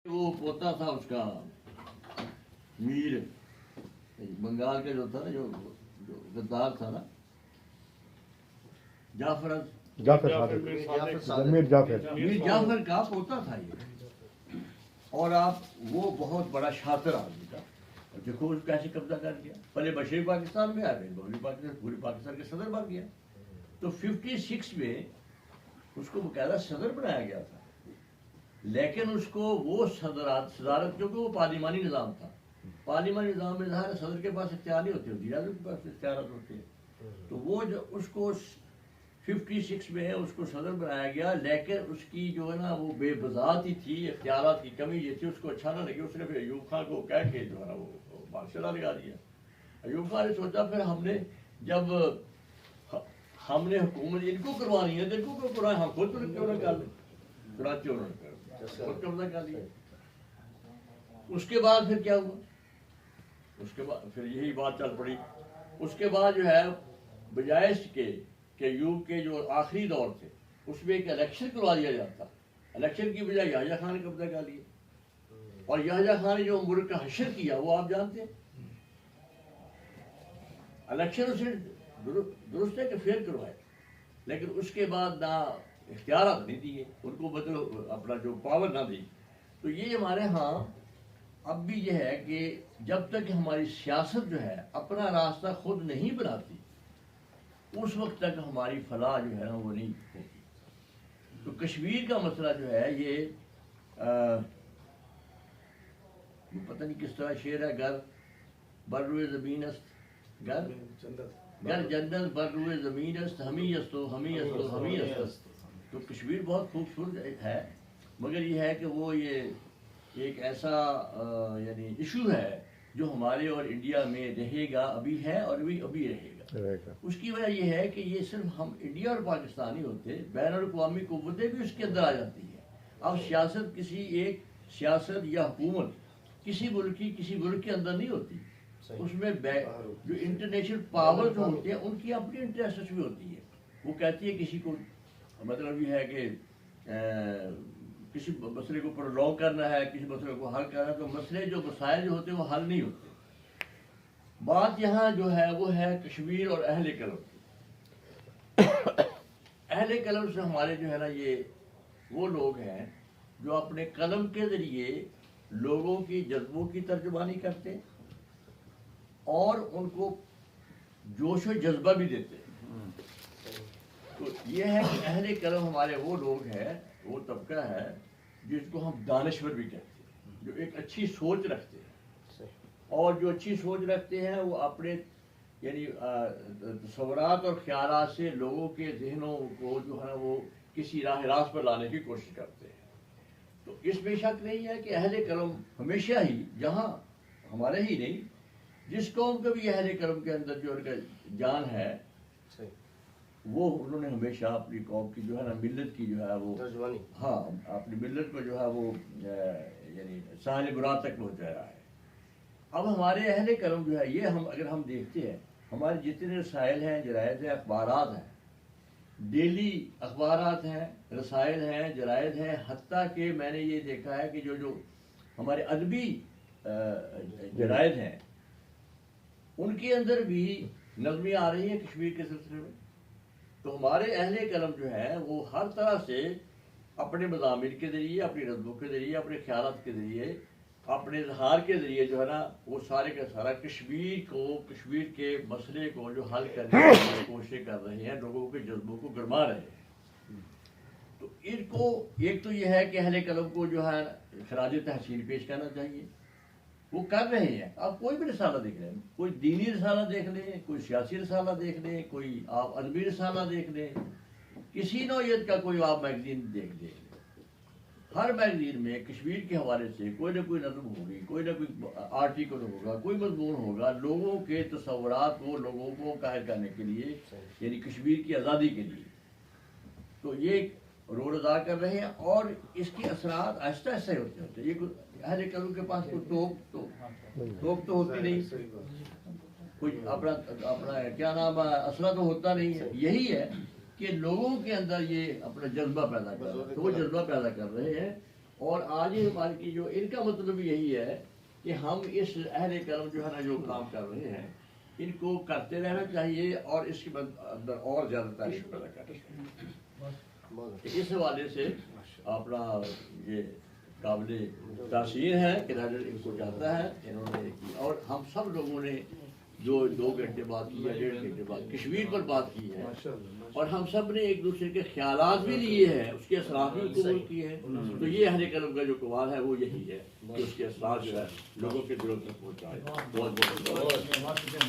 وہ پوتا تھا اس کا میر بنگال کا جو تھا نا، جو غدار تھا نا، میر جعفر کا پوتا تھا یہ، اور آپ وہ بہت بڑا شاطر آدمی تھا. دیکھو اس کیسے قبضہ کر گیا. پہلے مشرقی پاکستان میں آ گئے، پوری پاکستان کے صدر بن گیا. تو 56 میں اس کو باقاعدہ صدر بنایا گیا تھا، لیکن اس کو وہ صدارت کیونکہ وہ پارلیمانی نظام تھا. پارلیمانی نظام میں ظاہر صدر کے پاس اختیار نہیں ہوتے، وزیر اعظم کے پاس اختیارات ہوتے ہیں. تو وہ جو اس کو 56 میں اس کو صدر بنایا گیا، لیکن اس کی جو ہے نا وہ بے بذات ہی تھی، اختیارات کی کمی یہ تھی. اس کو اچھا نہ لگی، اس نے پھر ایوب خان کو کہہ کے جو ہے نا وہ بادشاہ لگا دیا. ایوب خان نے سوچا پھر جب ہم نے حکومت ان کو کروانی ہے تو ان کو کیوں کروائیں، ہم خود کیوں نہ کر لیں. چنانچہ انہوں نے خود قبضہ کر لیا. اس کے بعد پھر کیا ہوا، اس کے بعد پھر یہی بات چل پڑی. اس کے بعد جو ہے بجائے اس کے کہ ایوب کے جو آخری دور تھے اس میں ایک الیکشن کروا دیا جاتا، الیکشن کی بجائے یحییٰ خان نے قبضہ کر لیا. اور یحییٰ خان نے جو ملک کا حشر کیا وہ آپ جانتے ہیں. الیکشن اسے درست ہے کہ فیل کروائے، لیکن اس کے بعد نہ اختیارات نہیں دیے ان کو، مطلب اپنا جو پاور نہ دی. تو یہ ہمارے ہاں اب بھی یہ ہے کہ جب تک ہماری سیاست جو ہے اپنا راستہ خود نہیں بناتی اس وقت تک ہماری فلاح جو ہے نا وہ نہیں ہوتی. تو کشمیر کا مسئلہ جو ہے یہ پتہ نہیں کس طرح شعر ہے، گھر بر روئے زمین است، گھر جنت بر روئے زمین است، ہمیں است و ہمیں است و ہمیں است. تو کشمیر بہت خوبصورت ہے، مگر یہ ہے کہ وہ یہ ایک ایسا یعنی ایشو ہے جو ہمارے اور انڈیا میں رہے گا، ابھی ہے اور ابھی رہے گا. اس کی وجہ یہ ہے کہ یہ صرف ہم انڈیا اور پاکستانی ہوتے، بین الاقوامی قوتیں بھی اس کے اندر آ جاتی ہیں. اب سیاست کسی ایک سیاست یا حکومت کسی ملک کے اندر نہیں ہوتی، اس میں جو انٹرنیشنل پاور جو ہوتی ہیں ان کی اپنی انٹرسٹ بھی ہوتی ہے. وہ کہتی ہے کسی کو مطلب یہ ہے کہ کسی مسئلے کو پرولونگ کرنا ہے، کسی مسئلے کو حل کرنا ہے، تو مسئلے جو مسائل جو ہوتے ہیں وہ حل نہیں ہوتے. بات یہاں جو ہے وہ ہے کشمیر اور اہل قلم کی. اہل قلم سے ہمارے جو ہے نا یہ وہ لوگ ہیں جو اپنے قلم کے ذریعے لوگوں کی جذبوں کی ترجمانی کرتے اور ان کو جوش و جذبہ بھی دیتے. تو یہ ہے کہ اہل قلم ہمارے وہ لوگ ہیں، وہ طبقہ ہے جس کو ہم دانشور بھی کہتے ہیں، جو ایک اچھی سوچ رکھتے ہیں. اور جو اچھی سوچ رکھتے ہیں وہ اپنے یعنی تصورات اور خیالات سے لوگوں کے ذہنوں کو جو ہے وہ کسی راہ راست پر لانے کی کوشش کرتے ہیں. تو اس میں شک نہیں ہے کہ اہل قلم ہمیشہ ہی، جہاں ہمارے ہی نہیں جس قوم کا بھی اہل قلم کے اندر جو ان کا جان ہے وہ انہوں نے ہمیشہ اپنی قوم کی جو ہے نا ملت کی جو ہے وہ ہاں اپنی ملت کو جو ہے وہ یعنی ساحل مراد تک پہنچایا ہے. اب ہمارے اہل قلم جو ہے یہ اگر ہم دیکھتے ہیں ہمارے جتنے رسائل ہیں، جرائد ہیں، اخبارات ہیں، ڈیلی اخبارات ہیں، رسائل ہیں، جرائد ہیں، حتیٰ کہ میں نے یہ دیکھا ہے کہ جو ہمارے ادبی جرائد ہیں ان کے اندر بھی نظمیں آ رہی ہیں کشمیر کے سلسلے میں. تو ہمارے اہل قلم جو ہے وہ ہر طرح سے اپنے مضامین کے ذریعے، اپنی نظموں کے ذریعے، اپنے خیالات کے ذریعے، اپنے اظہار کے ذریعے جو ہے نا وہ سارے کا سارا کشمیر کے مسئلے کو جو حل کرنے کی کوششیں کر رہے ہیں، لوگوں کے جذبوں کو گرما رہے ہیں. تو ان کو ایک تو یہ ہے کہ اہل قلم کو جو ہے خراج تحسین پیش کرنا چاہیے، وہ کر رہے ہیں. آپ کوئی بھی رسالہ دیکھ لیں، کوئی دینی رسالہ دیکھ لیں، کوئی سیاسی رسالہ دیکھ لیں، کوئی آپ ادبی رسالہ دیکھ لیں، کسی نوعیت کا کوئی آپ میگزین دیکھ لیں. ہر میگزین میں کشمیر کے حوالے سے کوئی نہ کوئی نظم ہوگی، کوئی نہ کوئی آرٹیکل ہوگا، کوئی مضمون ہوگا لوگوں کے تصورات کو لوگوں کو قائل کرنے کے لیے، یعنی کشمیر کی آزادی کے لیے. تو یہ رول ادا کر رہے ہیں اور اس کے اثرات آہستہ آہستہ ہوتے ہیں. یہ اہل قلم کے پاس کوئی توپ تو ہوتی نہیں، کوئی اپنا کیا نام اسلحہ تو ہوتا نہیں ہے. یہی ہے کہ لوگوں کے اندر یہ اپنا جذبہ پیدا کر رہے ہیں. تو وہ جذبہ پیدا کر رہے ہیں اور آج ہی ہماری کی جو ان کا مطلب یہی ہے کہ ہم اس اہل کرم جو ہے نا جو کام کر رہے ہیں ان کو کرتے رہنا چاہیے اور اس کے اندر اور زیادہ تعریف پیدا کرنا چاہیے۔ اس حوالے سے اپنا یہ قابل تاثیر ہے کہ راجر ان کو جاتا ہے انہوں نے کی، اور ہم سب لوگوں نے جو 2 گھنٹے بات کی ہے 1.5 گھنٹے بعد کشمیر پر بات کی ہے، اور ہم سب نے ایک دوسرے کے خیالات بھی لیے ہیں، اس کے اثرات بھی قبول کیے ہیں۔ تو یہ اہل کرم کا جو کمال ہے وہ یہی ہے کہ اس کے اثرات جو ہے لوگوں کے دلوں تک پہنچائے۔ بہت بہت